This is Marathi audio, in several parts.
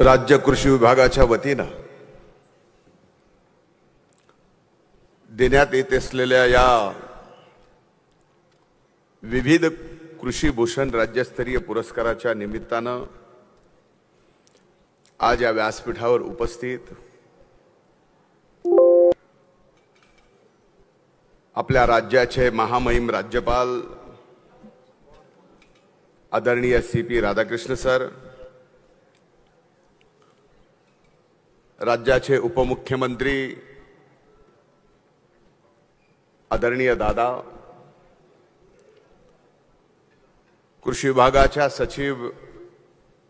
राज्य कृषी विभागाच्या वतीनं देण्यात येत असलेल्या या विविध कृषी भूषण राज्यस्तरीय पुरस्काराच्या निमित्तानं आज या व्यासपीठावर उपस्थित आपल्या राज्याचे महामहिम राज्यपाल आदरणीय CP राधाकृष्ण सर, राज्याचे उपमुख्यमंत्री आदरणीय दादा, कृषी विभागाच्या सचिव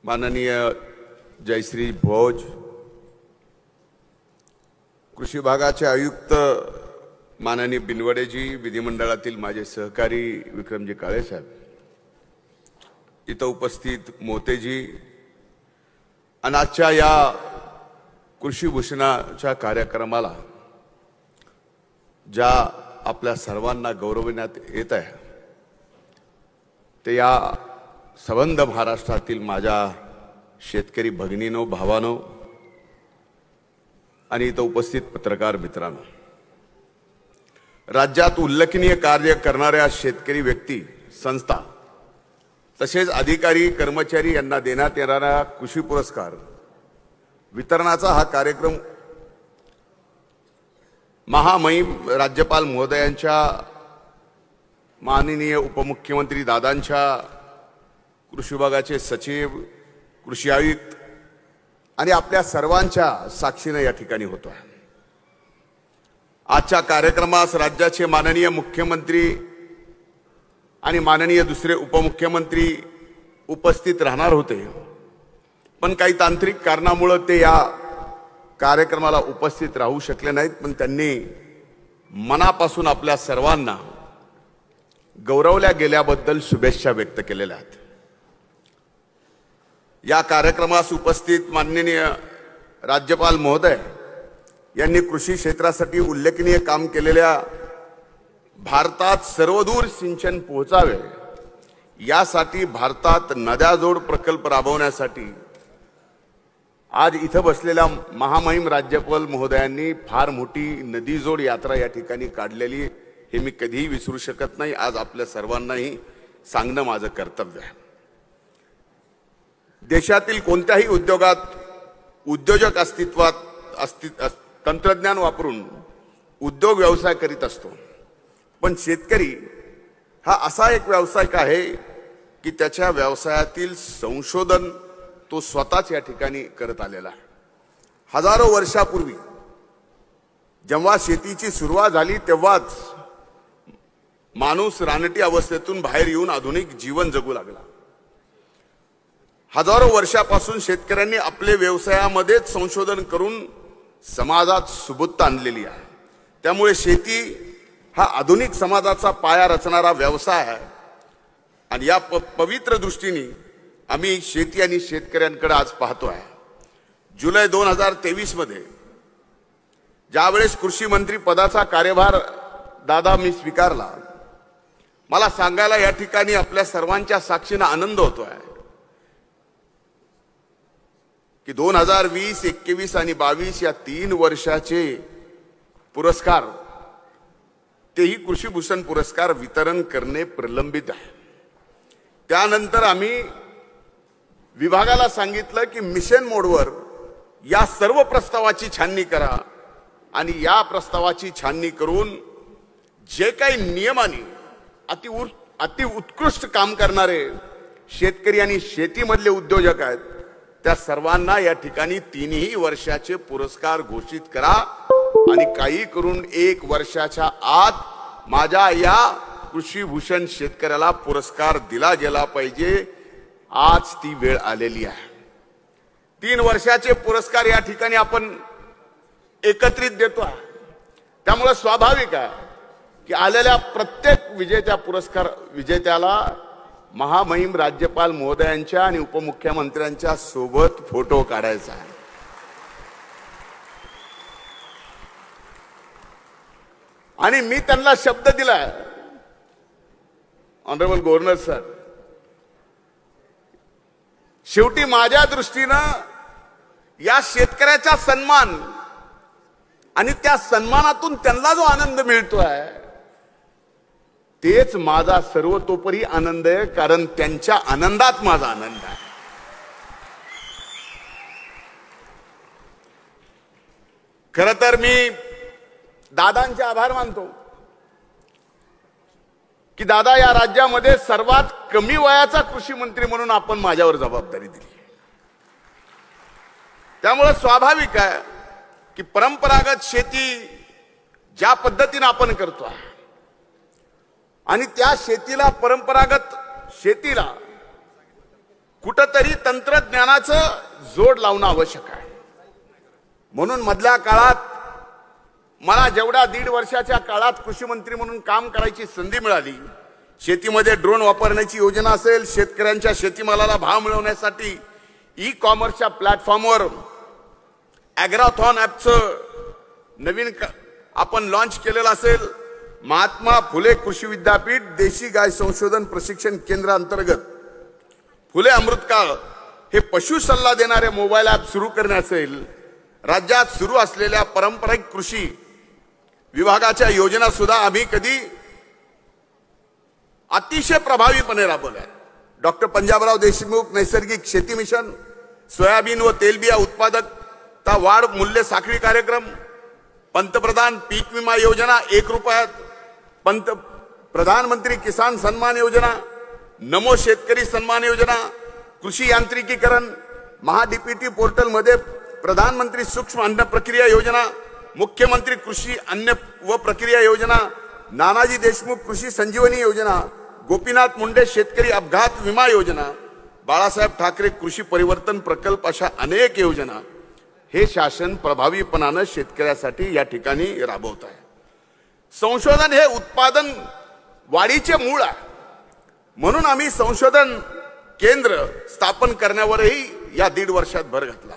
माननीय जयश्री भोज, कृषी विभागाचे आयुक्त माननीय बिनवडेजी, विधिमंडळातील माझे सहकारी विक्रमजी काळे साहेब, इथं उपस्थित मोतेजी, आणि आजच्या या कृषी भूषणाच्या कार्यक्रमाला ज्या आपल्या सर्वांना गौरवण्यात येत आहे ते या संबंध महाराष्ट्रातील माझ्या शेतकरी भगिनीनो, भावानो आणि इथं उपस्थित पत्रकार मित्रांनो, राज्यात उल्लेखनीय कार्य करणाऱ्या शेतकरी व्यक्ती, संस्था तसेच अधिकारी कर्मचारी यांना देण्यात येणारा कृषी पुरस्कार वितरणाचा हा कार्यक्रम महामहिम राज्यपाल महोदयांच्या, माननीय उपमुख्यमंत्री दादांच्या, कृषी विभागाचे सचिव, कृषी आयुक्त आणि आपल्या सर्वांच्या साक्षीने या ठिकाणी होतो आहे। आजच्या कार्यक्रमास राज्याचे माननीय मुख्यमंत्री आणि माननीय दुसरे उपमुख्यमंत्री उपस्थित राहणार होते, पण काही तांत्रिक कारणामुळे ते या कार्यक्रमाला उपस्थित राहू शकले नाहीत, पण त्यांनी मनापासून आपल्या सर्वांना गौरवल्या गेल्याबद्दल शुभेच्छा व्यक्त केलेल्या आहेत। या कार्यक्रमास उपस्थित माननीय राज्यपाल महोदय यांनी कृषी क्षेत्रासाठी उल्लेखनीय काम केलेल्या, भारतात सर्वदूर सिंचन पोहोचावे यासाठी भारतात नद्याजोड प्रकल्प राबवण्यासाठी आज इथं बसलेल्या महामहिम राज्यपाल महोदयांनी फार मोठी नदीजोड यात्रा या ठिकाणी काढलेली, हे मी कधीही विसरू शकत नाही। आज आपल्या सर्वांनाही सांगणं माझं कर्तव्य आहे। देशातील कोणत्याही उद्योगात उद्योजक तंत्रज्ञान वापरून उद्योग व्यवसाय करीत असतो, पण शेतकरी हा असा एक व्यावसायिक आहे की त्याच्या व्यवसायातील संशोधन तो स्वतःच या ठिकाणी करत आलेला आहे। हजारो वर्षापूर्वी जेव्हा शेतीची सुरुवात झाली तेव्हाच माणूस रानटी अवस्थेतून बाहेर येऊन आधुनिक जीवन जगू लागला। हजारो वर्षापासून शेतकऱ्यांनी आपले व्यवसायामध्येच संशोधन करून समाजात सुबत्ता आणलेली आहे। त्यामुळे शेती हा आधुनिक समाजाचा पाया रचणारा व्यवसाय आहे आणि या पवित्र दृष्टीने आम्ही शेती आणि शेतकऱ्यांकडे आज पाहतो आहे। जुलै 2023 मध्ये ज्यावेळेस कृषी मंत्री पदाचा कार्यभार दादा मी स्वीकारला, मला सांगायला या ठिकाणी आपल्या सर्वांच्या साक्षीने आनंद होतो आहे की 2020, 21 आणि 22 या 3 वर्षाचे पुरस्कार, तेही कृषी भूषण पुरस्कार वितरण करणे प्रलंबित आहे। त्यानंतर आम्ही विभागाला सांगितलं की मिशन मोडवर या सर्व प्रस्तावाची छाननी करा आणि या प्रस्तावाची छाननी करून जे काही नियमाने अति उत्कृष्ट काम करणारे शेतकरी आणि शेतीमधले उद्योजक आहेत त्या सर्वांना या ठिकाणी 3ही वर्षाचे पुरस्कार घोषित करा आणि काही करून 1 वर्षाच्या आत माझ्या या कृषी भूषण शेतकऱ्याला पुरस्कार दिला गेला पाहिजे। आज ती वेळ आलेली आहे। 3 वर्षाचे पुरस्कार या ठिकाणी आपण एकत्रित देतो आहे, त्यामुळे स्वाभाविक आहे की आलेल्या प्रत्येक विजेत्याला महामहिम राज्यपाल महोदयांच्या आणि उपमुख्यमंत्र्यांच्या सोबत फोटो काढायचा आहे। आणि मी त्यांना शब्द दिलाय, ऑनरेबल गव्हर्नर सर, शेवटी माझ्या दृष्टीने या शेतकऱ्याचा सन्मान आणि त्या सन्मानातून त्यांना जो आनंद मिळतोय तेच माझा सर्वतोपरी आनंद आहे, कारण त्यांच्या आनंदात माझा आनंद आहे. खरं तर मी दादांचे आभार मानतो की दादा या राज्यामध्ये सर्वात कमी वयाचा कृषी मंत्री म्हणून आपण माझ्यावर जबाबदारी दिली. त्यामुळे स्वाभाविक आहे की परंपरागत शेती ज्या पद्धतीने आपण करतो आणि त्या शेतीला परंपरागत शेतीला कुठंतरी तंत्रज्ञानाचं जोड लावणं आवश्यक आहे. म्हणून मधल्या काळात मला जेवढ्या 1.5 वर्षाच्या काळात कृषी मंत्री म्हणून काम करायची संधी मिळाली, शेतीमध्ये ड्रोन वापरण्याची योजना असेल, शेतकऱ्यांच्या शेतीमालाला भाव मिळवण्यासाठी ई कॉमर्सच्या प्लॅटफॉर्मवर ॲग्राथॉन ॲपचं नवीन आपण लॉन्च केलेलं असेल, महात्मा फुले कृषी विद्यापीठ देशी गाय संशोधन प्रशिक्षण केंद्र अंतर्गत फुले अमृतकाळ हे पशु सल्ला देणारे मोबाईल ॲप सुरू करणे असेल, राज्यात सुरू असलेल्या पारंपरिक कृषी विभागाच्या योजना सुद्धा आम्ही कधी अतिशय प्रभावीपणे राबवल्या. डॉक्टर पंजाबराव देशमुख नैसर्गिक शेती मिशन, सोयाबीन व तेलबिया उत्पादकता वाढ मूल्य साखळी कार्यक्रम, पंतप्रधान पीक विमा योजना 1 रुपयात, प्रधानमंत्री किसान सन्मान योजना, नमो शेतकरी सन्मान योजना, कृषी यांत्रिकीकरण, महाडीपीटी पोर्टल मध्ये प्रधानमंत्री सूक्ष्म अन्न प्रक्रिया योजना, मुख्यमंत्री कृषी अन्न व प्रक्रिया योजना, नानाजी देशमुख कृषी संजीवनी योजना, गोपीनाथ मुंडे शेतकरी अपघात विमा योजना, बाळासाहेब ठाकरे कृषी परिवर्तन प्रकल्प अशा अनेक योजना हे शासन प्रभावीपणाने शेतकऱ्यासाठी या ठिकाणी राबवत आहे. संशोधन हे उत्पादन वाढीचे मूळ आहे. म्हणून आम्ही संशोधन केंद्र स्थापन करण्यावरही या 1.5 वर्षात भर घातला.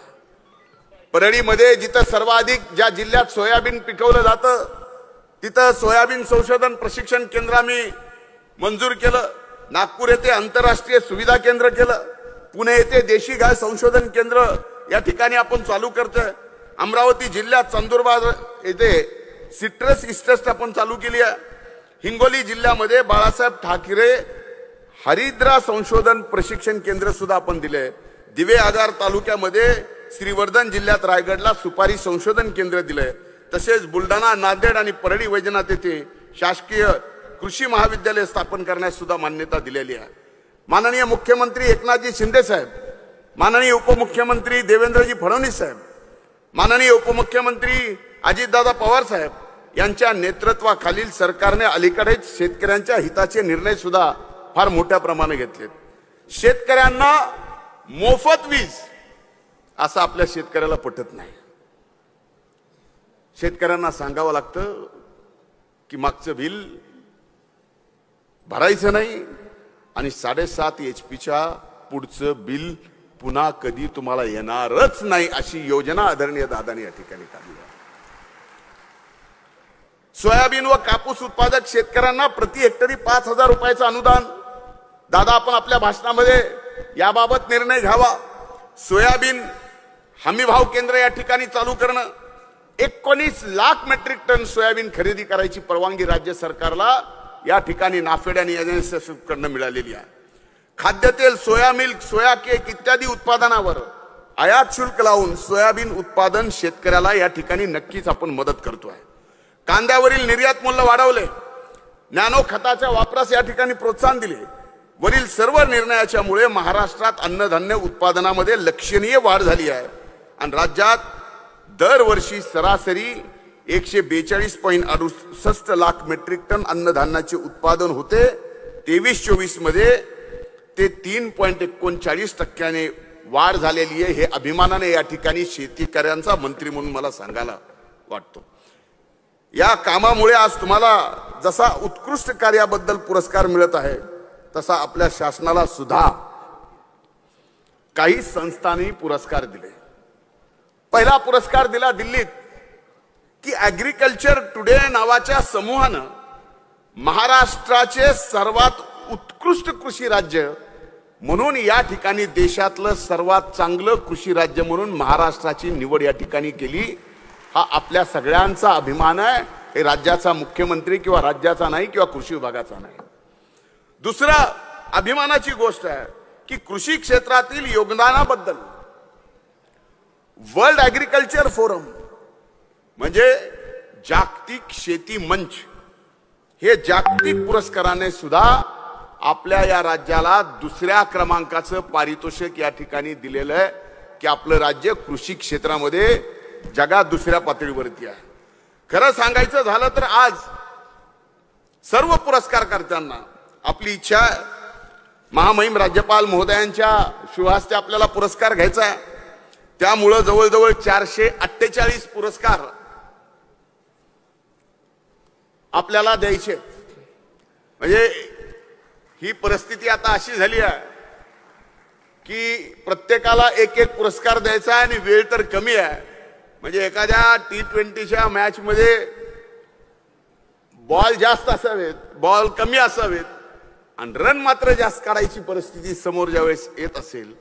परळीमध्ये जिथं सर्वाधिक ज्या जिल्ह्यात सोयाबीन पिकवलं जातं तिथं सोयाबीन संशोधन प्रशिक्षण केंद्र आम्ही मंजूर केलं. नागपूर येथे आंतरराष्ट्रीय सुविधा केंद्र केलं. पुणे येथे देशी गाय संशोधन केंद्र या ठिकाणी आपण चालू करतोय. अमरावती जिल्ह्यात चंदुरबार येथे सिट्रस इस्टेट आपण चालू केली आहे. हिंगोली जिल्ह्यामध्ये बाळासाहेब ठाकरे हरिद्रा संशोधन प्रशिक्षण केंद्र सुद्धा आपण दिले. दिवे आगार तालुक्यामध्ये श्रीवर्धन जिल्ह्यात रायगडला सुपारी संशोधन केंद्र दिले. तसेच बुलढाणा, नांदेड आणि परळी वैजनाथ येथे शासकीय कृषी महाविद्यालय स्थापन करण्यास सुद्धा मान्यता दिलेली आहे. माननीय मुख्यमंत्री एकनाथजी शिंदे साहेब, माननीय उपमुख्यमंत्री देवेंद्रजी फडणवीस साहेब, माननीय उपमुख्यमंत्री अजितदादा पवार साहेब यांच्या नेतृत्वाखालील सरकारने अलीकडेच शेतकऱ्यांच्या हिताचे निर्णय सुद्धा फार मोठ्या प्रमाणात घेतलेत. शेतकऱ्यांना मोफत वीज असं आपल्या शेतकऱ्याला पटत नाही. शेतकऱ्यांना सांगावं लागतं की मागचं बिल भरायचं नाही आणि 7.5 HP पुढचं बिल पुन्हा कधी तुम्हाला येणारच नाही अशी योजना आदरणीय दादांनी या ठिकाणी काढली आहे. सोयाबीन व कापूस उत्पादक शेतकऱ्यांना प्रति हेक्टरी 5,000 रुपयाचं अनुदान. दादा आपण आपल्या भाषणामध्ये याबाबत निर्णय घ्यावा. सोयाबीन हमी भाव केंद्र या ठिकाणी चालू करणं. 19 लाख मेट्रिक टन सोयाबीन खरेदी करायची परवानगी राज्य सरकारला या ठिकाणी नाफेड आणि एनएसएसकडनं मिळालेली आहे. खाद्यतेल, सोया मिल्क, सोया केक इत्यादी उत्पादनावर आयात शुल्क लावून सोयाबीन उत्पादन शेतकऱ्याला या ठिकाणी नक्कीच आपण मदत करतोय. कांद्यावरील निर्यात मूल्य वाढवले. नॅनो खताच्या वापरास या ठिकाणी प्रोत्साहन दिले. वरील सर्व निर्णयाच्यामुळे महाराष्ट्रात अन्नधान्य उत्पादनामध्ये लक्षणीय वाढ झाली आहे आणि राज्यात दरवर्षी सरासरी 142.68 लाख मेट्रिक टन अन्नधान्याचे उत्पादन होते. 23-24 मध्ये ते 3.39% वाढ झालेली आहे. हे अभिमानाने या ठिकाणी शेतकऱ्यांचा मंत्री म्हणून मला सांगायला वाटतो. या कामामुळे आज तुम्हाला जसा उत्कृष्ट कार्याबद्दल पुरस्कार मिळत आहे तसा आपल्या शासनाला सुद्धा काही संस्थांनी पुरस्कार दिले. पहिला पुरस्कार दिला दिल्लीत की ॲग्रिकल्चर टुडे नावाच्या समूहानं महाराष्ट्राचे सर्वात उत्कृष्ट कृषी राज्य म्हणून या ठिकाणी देशातलं सर्वात चांगलं कृषी राज्य म्हणून महाराष्ट्राची निवड या ठिकाणी केली। हा आपल्या सगळ्यांचा अभिमान आहे। हे राज्याचा मुख्यमंत्री किंवा राज्याचा नाही किंवा कृषी विभागाचा नाही। दुसरा अभिमानाची गोष्ट आहे की कृषी क्षेत्रातील योगदानाबद्दल वर्ल्ड ॲग्रिकल्चर फोरम म्हणजे जागतिक शेती मंच हे जागतिक पुरस्काराने सुद्धा आपल्या या राज्याला दुसऱ्या क्रमांकाचं पारितोषिक या ठिकाणी दिलेलं आहे की आपलं राज्य कृषी क्षेत्रामध्ये जगात दुसऱ्या पातळीवरती आहे। खरं सांगायचं झालं तर आज सर्व पुरस्कारकर्त्यांना आपली इच्छा आहे महामहिम राज्यपाल महोदयांच्या शुभहस्ते आपल्याला पुरस्कार घ्यायचा आहे। त्यामुळे जवळजवळ 448 पुरस्कार आपल्याला द्यायचे। म्हणजे ही परिस्थिती आता अशी झाली आहे की प्रत्येकाला एक एक पुरस्कार द्यायचा आहे आणि वेळ तर कमी आहे। म्हणजे एखाद्या T20च्या मॅच मध्ये बॉल जास्त असावेत, बॉल कमी असावेत आणि रन मात्र जास्त काढायची परिस्थिती समोर ज्यावेळेस येत असेल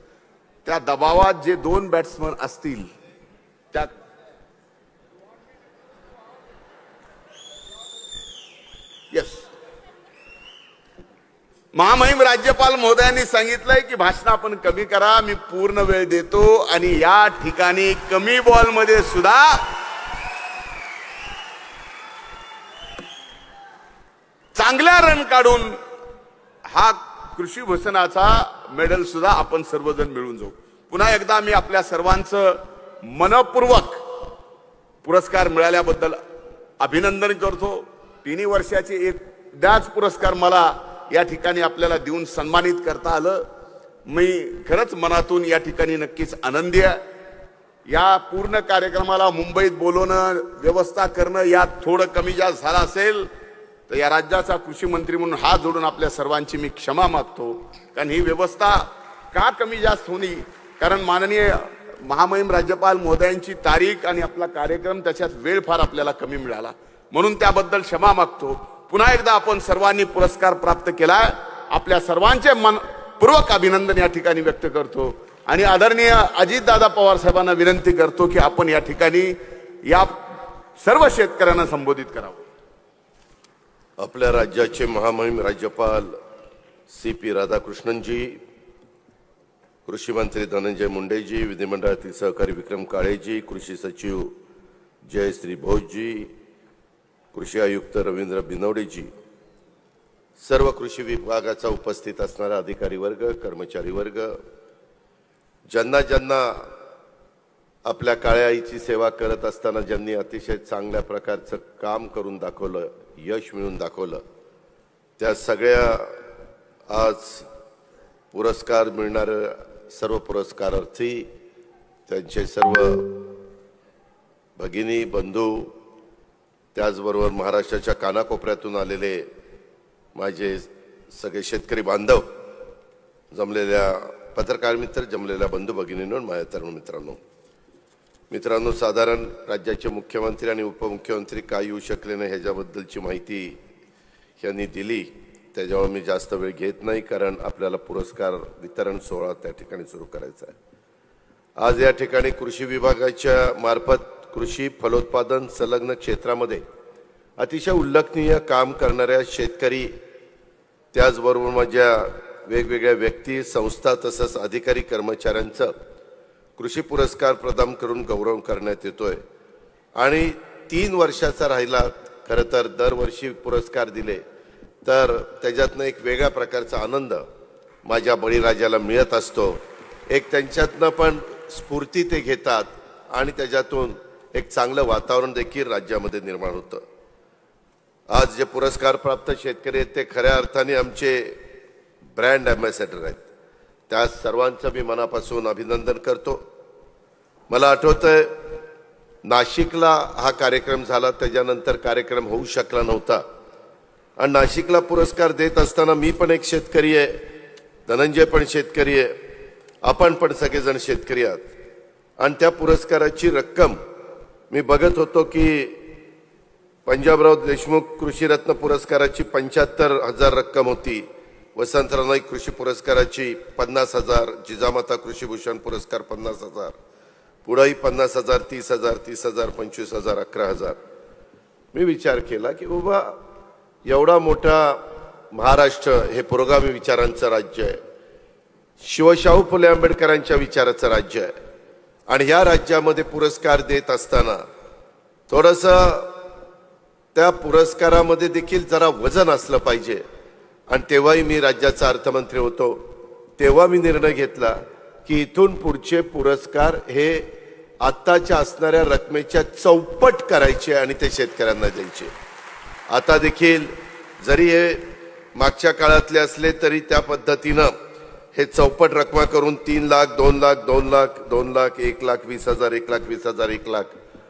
त्या दबावात जे दोन बॅट्समन असतील त्या महामहिम राज्यपाल महोदयांनी सांगितलंय की भाषण आपण कमी करा, मी पूर्ण वेळ देतो आणि या ठिकाणी कमी बॉल मध्ये सुद्धा चांगल्या रन काढून हा कृषी भूषणाचा मेडल सुद्धा आपण सर्वजण मिळून जाऊ। पुन्हा एकदा मी आपल्या सर्वांचं मनपूर्वक पुरस्कार मिळाल्याबद्दल अभिनंदन करतो। 3 वर्षाचे एकदाच पुरस्कार मला या ठिकाणी आपल्याला देऊन सन्मानित करता आलं। मी खरंच मनातून या ठिकाणी नक्कीच आनंदी आहे। या पूर्ण कार्यक्रमाला मुंबईत बोलवणं व्यवस्था करणं यात थोडं कमी जास्त झालं असेल तर या राज्याचा कृषी मंत्री म्हणून हात जोडून आपल्या सर्वांची मी क्षमा मागतो। कारण ही व्यवस्था का कमी जास्त होणी कारण माननीय महामहिम राज्यपाल महोदयांची तारीख आणि आपला कार्यक्रम त्याच्यात वेळ फार आपल्याला कमी मिळाला म्हणून त्याबद्दल क्षमा मागतो। पुन्हा एकदा आपण सर्वांनी पुरस्कार प्राप्त केलाय। आपल्या सर्वांचे मनपूर्वक अभिनंदन या ठिकाणी व्यक्त करतो आणि आदरणीय अजितदादा पवार साहेबांना विनंती करतो की आपण या ठिकाणी या सर्व शेतकऱ्यांना संबोधित करावं। आपल्या राज्याचे महामहिम राज्यपाल CP राधाकृष्णनजी, कृषी मंत्री धनंजय मुंडेजी, विधिमंडळातील सहकारी विक्रम काळेजी, कृषी सचिव जयश्री भोजजी, कृषी आयुक्त रवींद्र बिनवडेजी, सर्व कृषी विभागाचा उपस्थित असणारा अधिकारी वर्ग, कर्मचारी वर्ग, ज्यांना ज्यांना आपल्या काळ्या आईची सेवा करत असताना ज्यांनी अतिशय चांगल्या प्रकारचं काम करून दाखवलं, यश मिळवून दाखवलं, त्या सगळ्या आज पुरस्कार मिळणारे सर्व पुरस्कारार्थी, त्यांचे सर्व भगिनी बंधू, त्याचबरोबर महाराष्ट्राच्या कानाकोपऱ्यातून आलेले माझे सगळे शेतकरी बांधव, जमलेल्या पत्रकार मित्र, जमलेल्या बंधू भगिनींनो, माझ्या तरुण मित्रांनो, साधारण राज्याचे मुख्यमंत्री आणि उपमुख्यमंत्री का येऊ शकले नाही ह्याच्याबद्दलची माहिती यांनी दिली। त्याच्यामुळे मी जास्त वेळ घेत नाही कारण आपल्याला पुरस्कार वितरण सोहळा त्या ठिकाणी सुरू करायचा आहे। आज या ठिकाणी कृषी विभागाच्या मार्फत कृषी फलोत्पादन संलग्न क्षेत्रामध्ये अतिशय उल्लेखनीय काम करणाऱ्या शेतकरी, त्याचबरोबर माझ्या वेगवेगळ्या व्यक्ती, संस्था तसंच अधिकारी कर्मचाऱ्यांचं कृषी पुरस्कार प्रदान करून गौरव करण्यात येतोय। आणि 3 वर्षाचा राहिला, खरं तर दरवर्षी पुरस्कार दिले तर त्याच्यातनं एक वेगळ्या प्रकारचा आनंद माझ्या बळीराजाला मिळत असतो। एक त्यांच्यातनं पण स्फूर्ती ते घेतात आणि त्याच्यातून एक चांगलं वातावरण देखील राज्यामध्ये निर्माण होतं। आज जे पुरस्कार प्राप्त शेतकरी आहेत ते खऱ्या अर्थाने आमचे ब्रँड ॲम्बॅसेडर आहेत। त्या सर्वांचं मी मनापासून अभिनंदन करतो। मला आठवतंय नाशिकला हा कार्यक्रम झाला, त्याच्यानंतर कार्यक्रम होऊ शकला नव्हता आणि नाशिकला पुरस्कार देत असताना मी पण एक शेतकरी आहे, धनंजय पण शेतकरी आहे, आपण पण सगळेजण शेतकरी आहात आणि त्या पुरस्काराची रक्कम मी बघत होतो की पंजाबराव देशमुख कृषी रत्न पुरस्काराची 75,000 रक्कम होती, वसंतराव नाईक कृषी पुरस्काराची 50,000, जिजामाता कृषी भूषण पुरस्कार 50,000, पुढेही 50,000, 30,000, 30,000, 25,000, 11,000. मी विचार केला की बाबा एवढा मोठा महाराष्ट्र हे पुरोगामी विचारांचं राज्य आहे, शिवशाहू फुले आंबेडकरांच्या विचाराचं राज्य आहे, आणि ह्या राज्यामध्ये पुरस्कार देत असताना थोडंसं त्या पुरस्कारामध्ये देखील जरा वजन असलं पाहिजे. आणि तेव्हाही मी राज्याचा अर्थमंत्री होतो, तेव्हा मी निर्णय घेतला की इथून पुढचे पुरस्कार हे आत्ताच्या असणाऱ्या रकमेच्या चौपट करायचे आणि ते शेतकऱ्यांना द्यायचे. आता देखील जरी हे मागच्या काळातले असले तरी त्या पद्धतीनं हे चौपट रकमा करून 3 लाख, 2 लाख, 2 लाख, 2 लाख, 1,20,000, 1,20,000, 1 लाख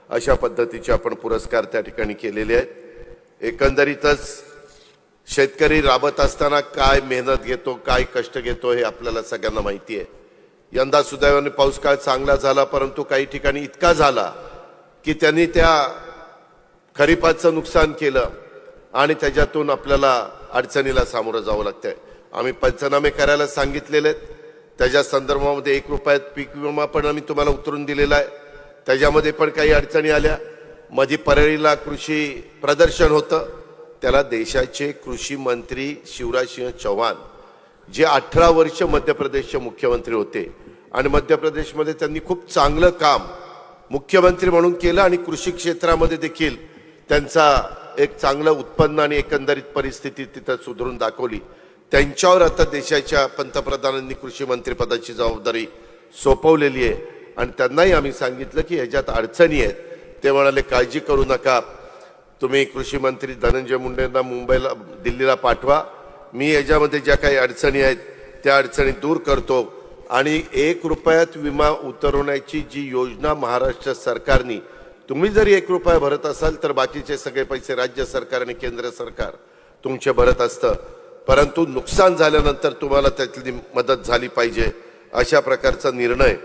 अशा पद्धतीचे आपण पुरस्कार त्या ठिकाणी केलेले आहेत. एकंदरीतच शेतकरी राबत असताना काय मेहनत घेतो, काय कष्ट घेतो हे आपल्याला सगळ्यांना माहिती आहे. यंदा सुदैवाने पाऊस काळ चांगला झाला, परंतु काही ठिकाणी इतका झाला की त्यांनी त्या खरीपाचं नुकसान केलं आणि त्याच्यातून आपल्याला अडचणीला सामोरं जावं लागतंय. आम्ही पंचनामे करायला सांगितलेले आहेत, त्याच्या संदर्भामध्ये 1 रुपयात पीक विमा पण आम्ही तुम्हाला उतरून दिलेला आहे. त्याच्यामध्ये पण काही अडचणी आल्या. मध्ये परळीला कृषी प्रदर्शन होतं, त्याला देशाचे कृषी मंत्री शिवराज सिंह चौहान जे 18 वर्ष मध्य प्रदेशचे मुख्यमंत्री होते आणि मध्य प्रदेशमध्ये त्यांनी खूप चांगलं काम मुख्यमंत्री म्हणून केलं आणि कृषी क्षेत्रामध्ये देखील त्यांचा एक चांगलं उत्पन्न आणि एकंदरीत परिस्थिती तिथं सुधारून दाखवली. त्यांच्यावर आता देशाच्या पंतप्रधानांनी कृषी मंत्रिपदाची जबाबदारी सोपवलेली आहे आणि त्यांनाही आम्ही सांगितलं की ह्याच्यात अडचणी आहेत. ते म्हणाले काळजी करू नका, तुम्ही कृषी मंत्री धनंजय मुंडेंना मुंबईला, दिल्लीला पाठवा, मी याच्यामध्ये ज्या काही अडचणी आहेत त्या अडचणी दूर करतो. आणि 1 रुपयात विमा उतरवण्याची जी योजना महाराष्ट्र सरकारने, तुम्ही जरी 1 रुपया भरत असाल तर बाकीचे सगळे पैसे राज्य सरकार आणि केंद्र सरकार तुमचे भरत असतं, परंतु नुकसान झाल्यानंतर तुम्हाला त्यातली मदत झाली पाहिजे अशा प्रकारचा निर्णय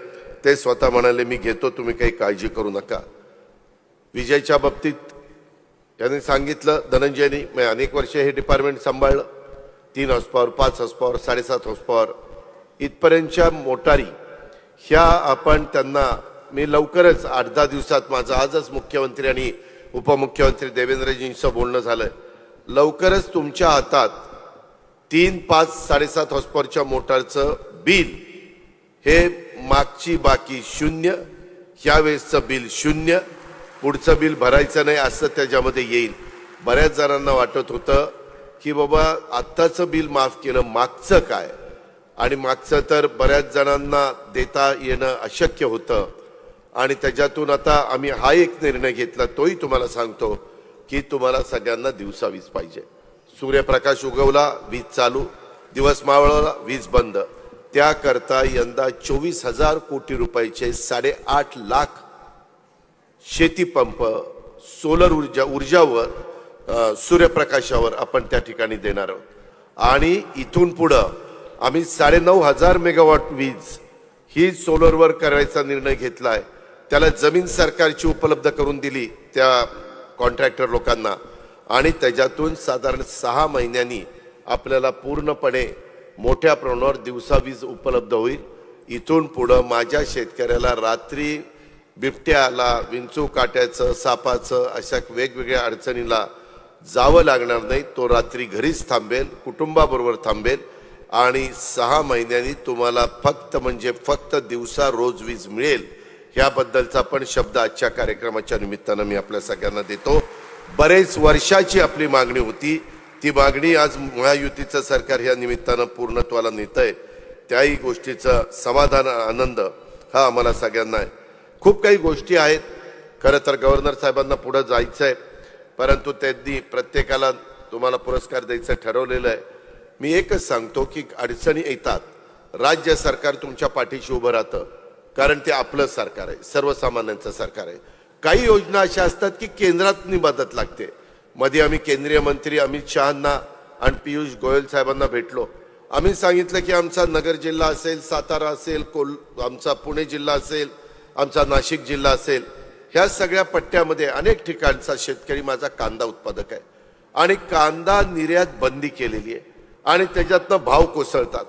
ते स्वतः म्हणाले मी घेतो, तुम्ही काही काळजी करू नका. विजयच्या बाबतीत त्यांनी सांगितलं, धनंजयनी मी अनेक वर्ष हे डिपार्टमेंट सांभाळलं, 3 हॉर्सपॉवर, 5 हॉर्सपॉवर, 7.5 हॉर्सपॉवर इथपर्यंतच्या मोटारी ह्या आपण त्यांना, मी लवकरच 8-10 दिवसात, माझं आजच मुख्यमंत्री आणि उपमुख्यमंत्री देवेंद्रजींचं बोलणं झालंय, लवकरच तुमच्या हातात 3, 5, 7.5 हॉर्सपॉवरच्या मोटारचं बिल हे मागची बाकी 0, ह्यावेळेसचं बिल 0, पुढचं बिल भरायचं नाही असं त्याच्यामध्ये येईल. बऱ्याच जणांना वाटत होतं की बाबा आत्ताचं बिल माफ केलं, मागचं काय, आणि मागचं तर बऱ्याच जणांना देता येणं अशक्य होतं. आणि त्याच्यातून आता आम्ही हा एक निर्णय घेतला, तोही तुम्हाला सांगतो की तुम्हाला सगळ्यांना दिवसा वीज पाहिजे. सूर्यप्रकाश उगवला वीज चालू, दिवस मावळला वीज बंद. त्याकरता यंदा 24,000 कोटी रुपयाचे 8.5 लाख शेती पंप सोलर ऊर्जावर सूर्यप्रकाशावर आपण त्या ठिकाणी देणार आहोत. आणि इथून पुढं आम्ही 9,500 मेगावॉट वीज ही सोलरवर करायचा निर्णय घेतलाय. त्याला जमीन सरकारची उपलब्ध करून दिली त्या कॉन्ट्रॅक्टर लोकांना आणि त्याच्यातून साधारण 6 महिन्यांनी आपल्याला पूर्णपणे मोठ्या प्रमाणावर दिवसा वीज उपलब्ध होईल. इथून पुढं माझ्या शेतकऱ्याला रात्री बिबट्याला, विंचू काट्याचं, सापाचं अशा वेगवेगळ्या अडचणीला जावं लागणार नाही. तो रात्री घरीच थांबेल, कुटुंबाबरोबर थांबेल आणि 6 महिन्यांनी तुम्हाला फक्त म्हणजे फक्त दिवसा रोज वीज मिळेल. ह्याबद्दलचा पण शब्द आजच्या कार्यक्रमाच्या निमित्तानं मी आपल्या सगळ्यांना देतो. बरेच वर्षाची आपली मागणी होती, ती मागणी आज महायुतीचं सरकार ह्या निमित्तानं पूर्णत्वाला नेतंय. त्याही गोष्टीचं समाधान, आनंद हा आम्हाला सगळ्यांना आहे. खूप काही गोष्टी आहेत, खरं तर गव्हर्नर साहेबांना पुढे जायचं आहे, परंतु त्यांनी प्रत्येकाला तुम्हाला पुरस्कार द्यायचं ठरवलेलं आहे. मी एकच सांगतो की अडचणी येतात, राज्य सरकार तुमच्या पाठीशी उभं राहतं, कारण ते आपलं सरकार आहे, सर्वसामान्यांचं सरकार आहे. काही योजना अशा असतात की केंद्रातून मदत लागते. मध्ये आम्ही केंद्रीय मंत्री अमित शहांना आणि पियुष गोयल साहेबांना भेटलो. आम्ही सांगितलं की आमचा नगर जिल्हा असेल, सातारा असेल, आमचा पुणे जिल्हा असेल, आमचा नाशिक जिल्हा असेल, ह्या सगळ्या पट्ट्यामध्ये अनेक ठिकाणचा शेतकरी माझा कांदा उत्पादक आहे आणि कांदा निर्यात बंदी केलेली आहे. आणि त्याच्यातनं भाव कोसळतात.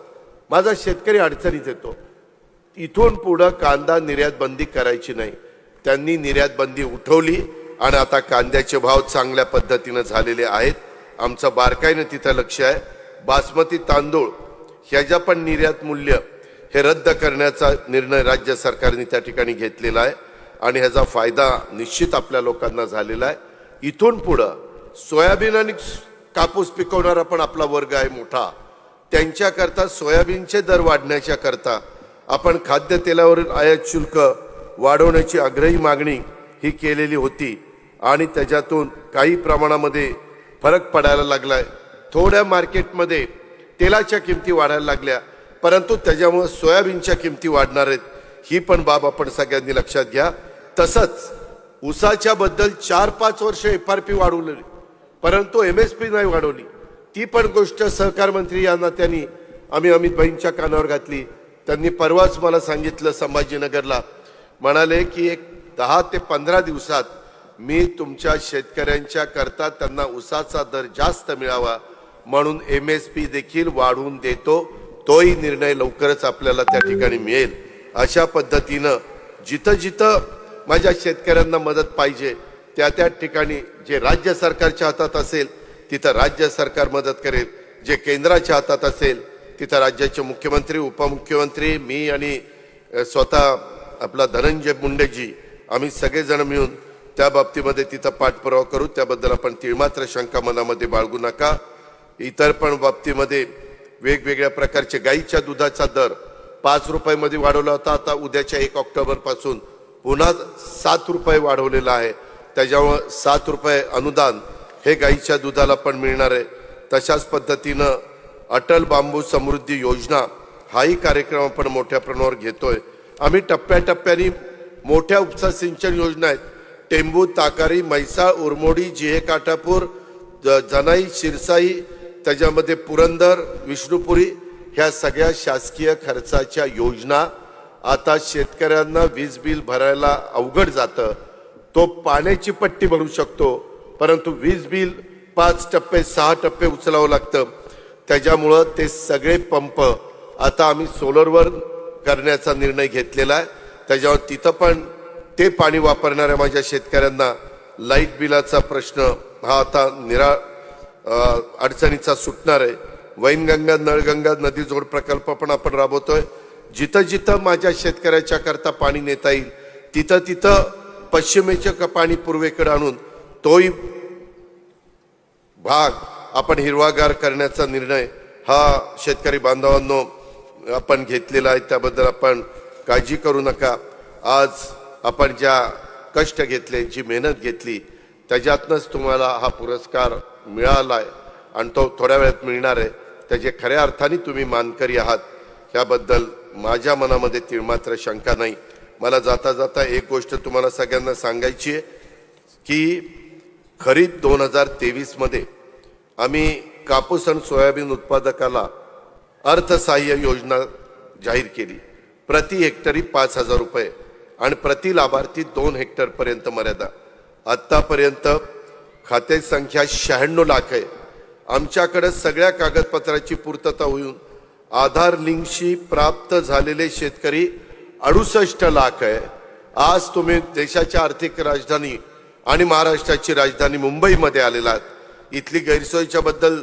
माझा शेतकरी अडचणीत येतो. इथून पुढे कांदा निर्यात बंदी करायची नाही. त्यांनी निर्यात बंदी उठवली आणि आता कांद्याचे भाव चांगल्या पद्धतीने झालेले आहेत. आमचं बारकाईने तिथं लक्ष आहे. बासमती तांदूळ ह्याच्या पण निर्यात मूल्य हे रद्द करण्याचा निर्णय राज्य सरकारने त्या ठिकाणी घेतलेला आहे आणि ह्याचा फायदा निश्चित आपल्या लोकांना झालेला आहे. इथून पुढं सोयाबीन आणि कापूस पिकवणारा पण आपला वर्ग आहे मोठा. त्यांच्याकरता सोयाबीनचे दर वाढण्याच्या करता आपण खाद्यतेलावरील आयात शुल्क वाढवण्याची आग्रही मागणी ही केलेली होती आणि त्याच्यातून काही प्रमाणामध्ये फरक पडायला लागलाय. थोड्या मार्केटमध्ये तेलाच्या किमती वाढायला लागल्या, परंतु त्याच्यामुळे सोयाबीनच्या किमती वाढणार आहेत. ही पण बाब आपण सगळ्यांनी लक्षात घ्या. तसंच ऊसाच्या बद्दल 4-5 वर्ष FRP वाढवली, परंतु MSP नाही वाढवली. ती पण गोष्ट सहकार मंत्री यांना त्यांनी आम्ही अमित भाईंच्या कानावर घातली. त्यांनी परवाच मला सांगितलं संभाजीनगरला, म्हणाले की एक 10 ते 15 दिवसात मी तुमच्या शेतकऱ्यांच्या करता त्यांना ऊसाचा दर जास्त मिळावा म्हणून MSP देखील वाढवून देतो. तोही निर्णय लवकरच आपल्याला त्या ठिकाणी मिळेल. अशा पद्धतीनं जिथं जिथं माझ्या शेतकऱ्यांना मदत पाहिजे त्या ठिकाणी जे राज्य सरकारच्या हातात असेल तिथं राज्य सरकार मदत करेल, जे केंद्राच्या हातात असेल तिथं राज्याचे मुख्यमंत्री, उपमुख्यमंत्री, मी आणि स्वतः आपला धनंजय मुंडेजी आम्ही सगळेजण मिळून त्या बाबतीमध्ये तिथं पाठपुरावा करू. त्याबद्दल आपण तिळमात्र शंका मनामध्ये बाळगू नका. इतर पण बाबतीमध्ये वेगवेगळ्या प्रकारचे गाईच्या दुधाचा दर 5 रुपयामध्ये वाढवला होता. आता उद्याच्या 1 ऑक्टोबर पासून पुन्हा 7 रुपये वाढवलेला आहे. त्याच्यामुळे 7 रुपये अनुदान हे गाईच्या दुधाला पण मिळणार आहे. तशाच पद्धतीनं अटल बांबू समृद्धी योजना हाही कार्यक्रम आपण मोठ्या प्रमाणावर घेतोय. आम्ही टप्प्याटप्प्याने मोठ्या उपसा सिंचन योजना आहेत. टेंबू, ताकारी, म्हैसाळ, उरमोडी, जिहे काठापूर, जनाई, शिरसाई, त्याच्यामध्ये पुरंदर, विष्णुपुरी ह्या सगळ्या शासकीय खर्चाच्या योजना. आता शेतकऱ्यांना वीज बिल भरायला अवघड जातं. तो पाण्याची पट्टी भरू शकतो, परंतु वीज बिल 5 टप्पे 6 टप्पे उचलावं लागतं. त्याच्यामुळं ते सगळे पंप आता आम्ही सोलरवर करण्याचा निर्णय घेतलेला आहे. त्याच्यावर तिथं पण ते पाणी वापरणाऱ्या माझ्या शेतकऱ्यांना लाईट बिलाचा प्रश्न हा आता अडचणीचा सुटणार आहे. वैनगंगा, नळगंगा नदी जोड प्रकल्प पण आपण राबवतोय. जिथं जिथं माझ्या शेतकऱ्याच्या करता पाणी नेता येईल तिथं तिथं पश्चिमेचे पाणी पूर्वेकडे आणून तोही भाग आपण हिरवागार करण्याचा निर्णय हा शेतकरी बांधवांनो आपण घेतलेला आहे. त्याबद्दल आपण काळजी करू नका. आज आपण ज्या कष्ट घेतले, जी मेहनत घेतली, त्याच्यातनंच तुम्हाला हा पुरस्कार मिळाला आहे आणि तो थोड्या वेळात मिळणार आहे. त्याचे खऱ्या अर्थाने तुम्ही मानकरी आहात ह्याबद्दल माझ्या मनामध्ये तिळमात्र शंका नाही. मला जाता जाता एक गोष्ट तुम्हाला सगळ्यांना सांगायची आहे की खरीप 2023 मध्ये आम्ही कापूस आणि सोयाबीन उत्पादकाला अर्थसहाय्य योजना जाहीर केली. प्रति हेक्टरी 5,000 रुपये आणि प्रति लाभार्थी 2 हेक्टर पर्यंत मर्यादा. आतापर्यंत खाते संख्या 96 लाख आहे. आमच्याकडे सगळ्या कागदपत्राची पूर्तता होऊन आधार लिंकशी प्राप्त झालेले शेतकरी 68 लाख आहे. आज तुम्ही देशाच्या आर्थिक राजधानी आणि महाराष्ट्राची राजधानी मुंबईमध्ये आलेला आहात. इथली गैरसोयीच्या बद्दल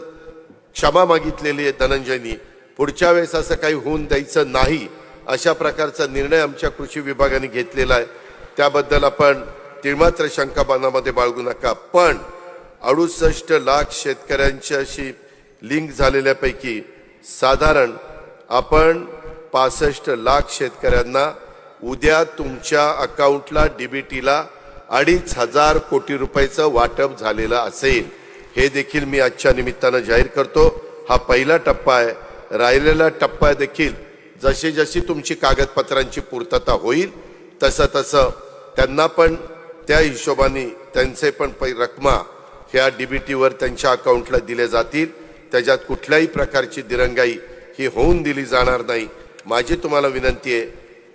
क्षमा मागितलेली आहे धनंजयनी. पुढच्या वेळेस असं काही होऊन द्यायचं नाही अशा प्रकारचा निर्णय आमच्या कृषी विभागाने घेतलेला आहे. त्याबद्दल आपण तिळमात्र शंका मनामध्ये बाळगू नका. पण 68 लाख शेतकऱ्यांच्याशी लिंक झालेल्यापैकी साधारण आपण 65 लाख शेतकऱ्यांना उद्या तुमच्या अकाउंटला DBTला 2,500 कोटी रुपयाचं वाटप झालेलं असेल. हे देखील मी आजच्या निमित्तानं जाहीर करतो. हा पहिला टप्पा आहे. राहिलेला टप्पा देखील जशी जशी तुमची कागदपत्रांची पूर्तता होईल तसं तसं त्यांना पण त्या हिशोबाने त्यांचे पण रकमा ह्या DBTवर त्यांच्या अकाउंटला दिले जातील. त्याच्यात कुठल्याही प्रकारची दिरंगाई ही होऊन दिली जाणार नाही. माझी तुम्हाला विनंती आहे,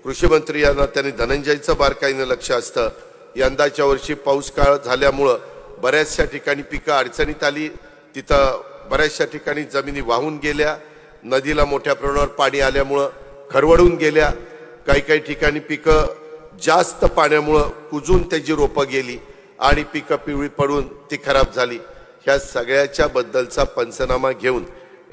कृषी मंत्री यांना त्यांनी धनंजयचं बारकाईनं लक्ष असतं. यंदाच्या वर्षी पाऊस काळ झाल्यामुळं बऱ्याचशा ठिकाणी पिकं अडचणीत आली. तिथं बऱ्याचशा ठिकाणी जमिनी वाहून गेल्या, नदीला मोठ्या प्रमाणावर पाणी आल्यामुळं खरवडून गेल्या, काही काही ठिकाणी पिकं जास्त पाण्यामुळं कुजून त्याची रोपं गेली आणि पिकं पिवळी पडून ती खराब झाली. ह्या सगळ्याच्या बद्दलचा पंचनामा घेऊन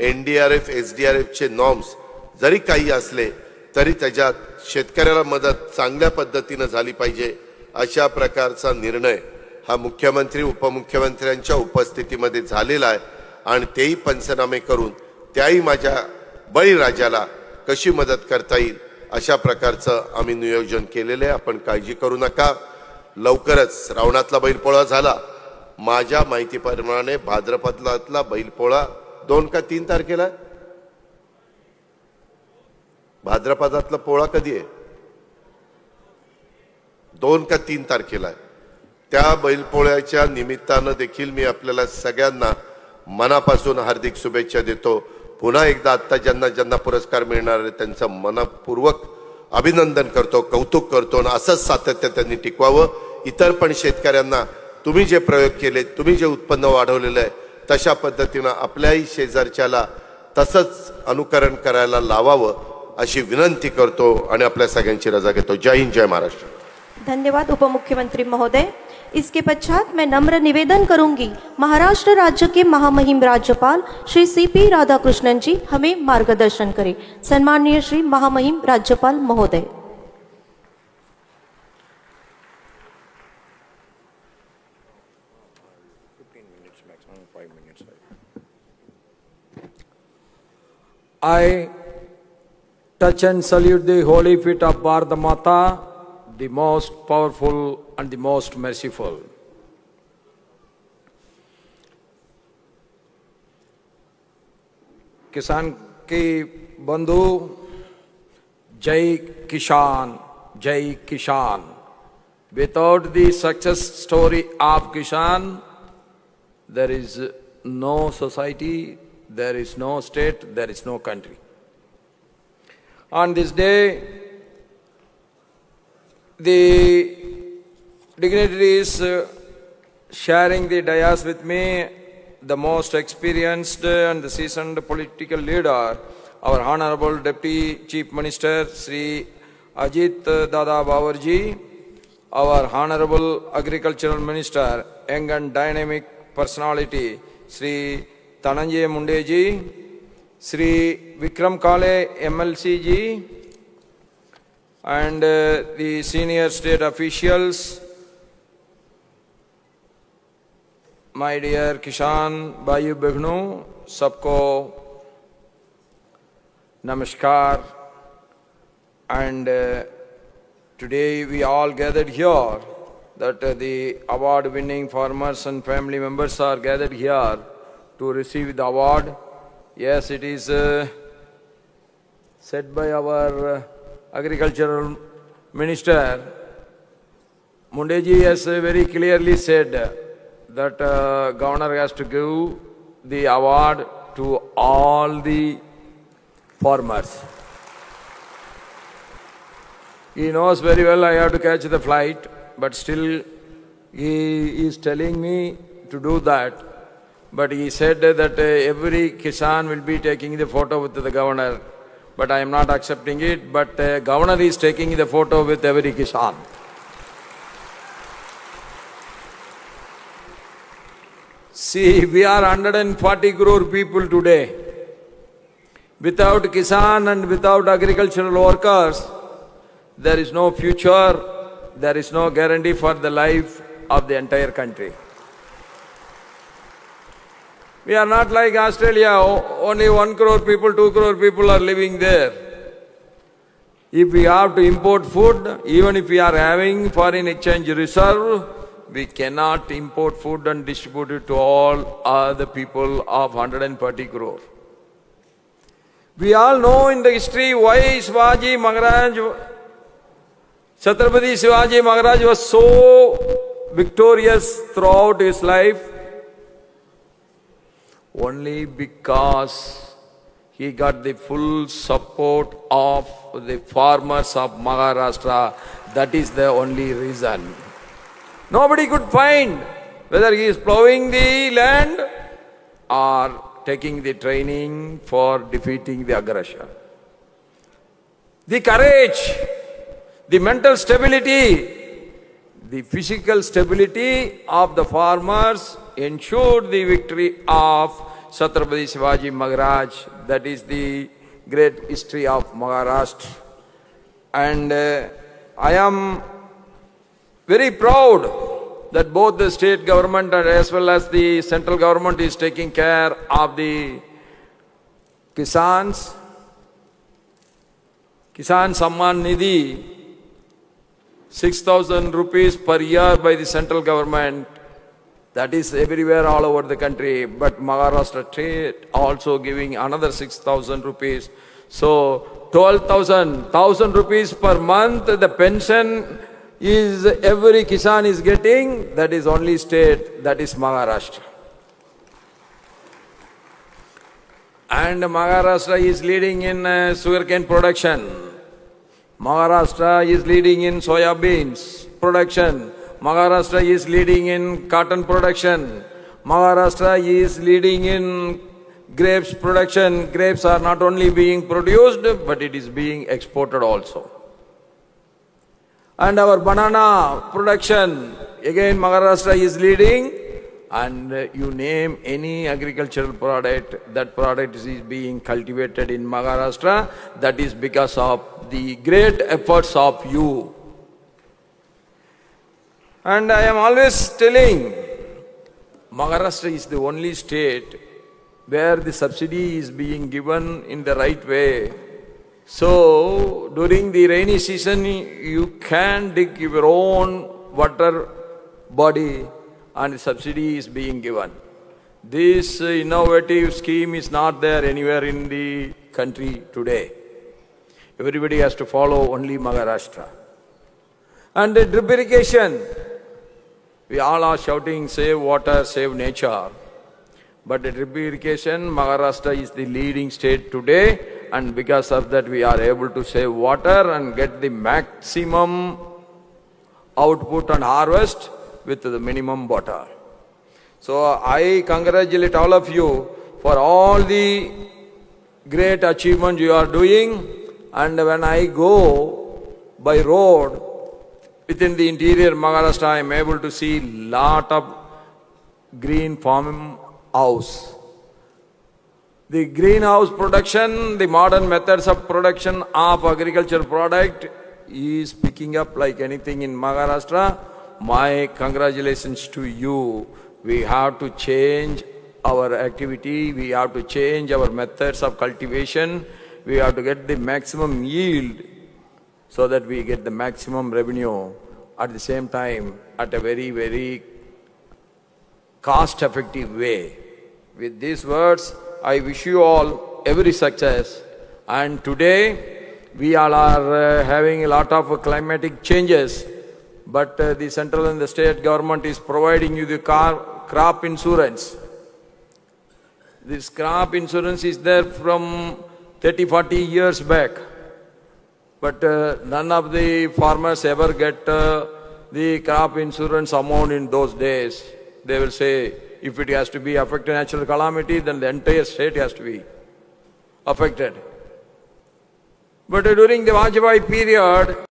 NDRF SDRFचे नॉर्म्स जरी काही असले तरी त्याच्यात शेतकऱ्याला मदत चांगल्या पद्धतीनं झाली पाहिजे अशा प्रकारचा निर्णय हा मुख्यमंत्री उपमुख्यमंत्र्यांच्या उपस्थितीमध्ये झालेला आहे. आणि तेही पंचनामे करून त्याही माझ्या बळीराजाला कशी मदत करता येईल अशा प्रकारचं आम्ही नियोजन केलेलं आहे. आपण काळजी करू नका. लवकरच श्रावणातला बैलपोळा झाला. माझ्या माहितीप्रमाणे भाद्रपदातला बैलपोळा 2 का 3 तारखेला आहे. भाद्रपदातला पोळा कधी आहे? 2 का 3 तारखेला आहे. त्या बैलपोळ्याच्या निमित्तानं देखील मी आपल्याला सगळ्यांना मनापासून हार्दिक शुभेच्छा देतो. पुन्हा एकदा आता ज्यांना ज्यांना पुरस्कार मिळणार आहे त्यांचं मनपूर्वक अभिनंदन करतो, कौतुक करतो आणि असंच सातत्य त्यांनी टिकवावं. इतर पण शेतकऱ्यांना तुम्ही जे प्रयोग केले, तुम्ही जे उत्पन्न वाढवलेलं आहे तशा पद्धतीनं आपल्याही शेजारच्याला तसंच अनुकरण करायला लावावं अशी विनंती करतो आणि आपल्या सगळ्यांची रजा घेतो. जय हिंद, जय महाराष्ट्र. धन्यवाद उपमुख्यमंत्री महोदय. इसके पश्चात मैं नम्र निवेदन करूंगी महाराष्ट्र राज्य के महामहिम राज्यपाल श्री CP राधाकृष्णन जी हमें मार्गदर्शन करें. सम्माननीय श्री महामहिम राज्यपाल महोदय. I touch and salute the holy feet of Bharata Mata, the most powerful and the most merciful. किसान के बंधु, जय किसान, जय किसान. Without the success story of Kisan, there is no society, there is no state, there is no country. On this day, the dignitaries sharing the dais with me, the most experienced and the seasoned political leader, our Honorable Deputy Chief Minister Sri Ajit Dada Bawarji, our Honorable Agricultural Minister, young and dynamic personality Sri Dhananjay Munde ji, Sri Vikram Kale MLC ji, and the senior state officials, my dear Kisan Bhaiyu Behnu, सबको namaskar. And today we all gathered here that the award winning farmers and family members are gathered here to receive the award. Yes, it is said by our Agricultural Minister Mundeji has very clearly said that Governor has to give the award to all the farmers. He knows very well I have to catch the flight, but still he is telling me to do that. But he said that every Kisan will be taking the photo with the Governor. But I am not accepting it, but Governor is taking the photo with every Kisan. See, we are 140 crore people today. Without Kisan and without agricultural workers, there is no future, there is no guarantee for the life of the entire country. We are not like Australia, only 1 crore people, 2 crore people are living there. If we have to import food, even if we are having foreign exchange reserve, we cannot import food and distribute it to all other people of 140 crore. We all know in the history why Shivaji Maharaj, Chhatrapati Shivaji Maharaj was so victorious throughout his life. Only because he got the full support of the farmers of Maharashtra. That is the only reason. Nobody could find whether he is plowing the land or taking the training for defeating the aggressor. The courage, the mental stability, the physical stability of the farmers ensured the victory of Chhatrapati Shivaji Maharaj. That is the great history of Maharashtra. And I am very proud that both the state government and as well as the central government is taking care of the Kisans. Kisan Samman Nidhi, 6,000 rupees per year by the central government. That is everywhere all over the country. But Maharashtra state also giving another 6,000 rupees. So 1,000 rupees per month the pension is every Kisan is getting. That is only state, that is Maharashtra. And Maharashtra is leading in sugarcane production. Maharashtra is leading in soya beans production. Maharashtra is leading in cotton production. Maharashtra is leading in grapes production. Grapes are not only being produced, but it is being exported also. And our banana production, again Maharashtra is leading. And you name any agricultural product, that product is being cultivated in Maharashtra. That is because of the great efforts of you. And I am always telling, Maharashtra is the only state where the subsidy is being given in the right way. So during the rainy season, you can dig your own water body and subsidy is being given. This innovative scheme is not there anywhere in the country today. Everybody has to follow only Maharashtra. And the drip irrigation, we all are shouting, save water, save nature. But the drip irrigation, Maharashtra is the leading state today, and because of that we are able to save water and get the maximum output and harvest with the minimum water. So I congratulate all of you for all the great achievements you are doing. And when I go by road within the interior Maharashtra, I am able to see lot of green farm house. The greenhouse production, the modern methods of production of agricultural product is picking up like anything in Maharashtra. My congratulations to you. We have to change our activity, we have to change our methods of cultivation, we have to get the maximum yield so that we get the maximum revenue at the same time at a very, very cost-effective way. With these words, I wish you all every success. And today, we all are having a lot of climatic changes. But the central and the state government is providing you the crop insurance. This crop insurance is there from 30-40 years back. But none of the farmers ever get the crop insurance amount in those days. They will say, if it has to be affected natural calamity, then the entire state has to be affected. But during the Vajpayee period,